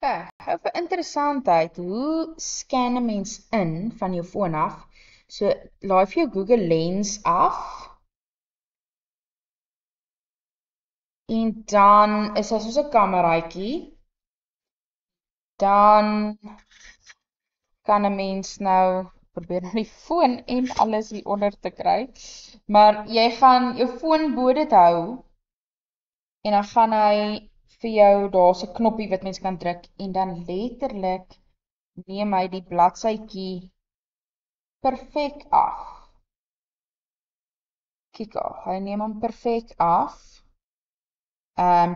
Ja, vir interessantheid, hoe scan 'n mens in van jou foon af? So, laai vir jou Google Lens af en dan is hy soos 'n kameraitjie. Dan kan 'n mens nou probeer nou die foon en alles hier onder te kry. Maar jy gaan jou foon bo dit hou en dan gaan hy vir jou daar's 'n knoppie wat mens kan druk en dan letterlik neem hy die bladsytjie perfek af. Kyk al, hy neem hom perfek af.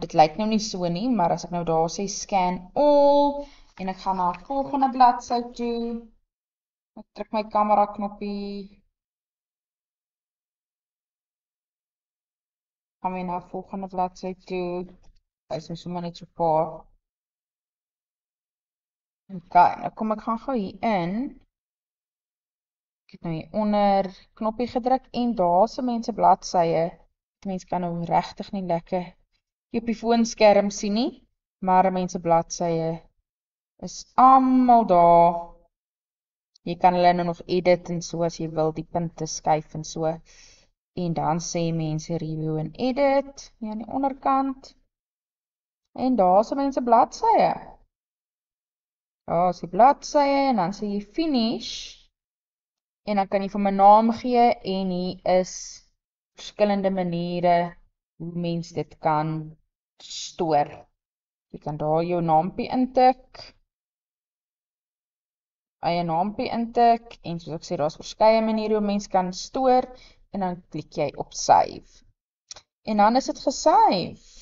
Dit lyk nou nie so nie, maar as ek nou daar sê scan all en ek gaan na die volgende bladsy toe. Ek druk my kamera knoppie. Gaan weer na die volgende bladsy toe. Hy is nou sommer net so paar. OK, nou kom ek gaan gou hier in. Ek het nou hier onder knoppie gedruk en daar's 'n mense bladsye. Mense kan nou regtig nie lekker op die foonskerm sien nie, maar mense bladsye is almal daar. Jy kan hulle nou nog edit en so as jy wil, die punte skuif en so. En dan sê mense review en edit, hier aan die onderkant. En daar's 'n mense bladsye. Daar's die bladsye en dan sê jy finish. En dan kan jy vir my naam gee en hier is verskillende maniere hoe mens dit kan stoor. Jy kan daar jou naampie intik, eie naampie intik en soos ek sê, daar's verskeie maniere hoe mens kan stoor en dan klik jy op save. En dan is dit gesave.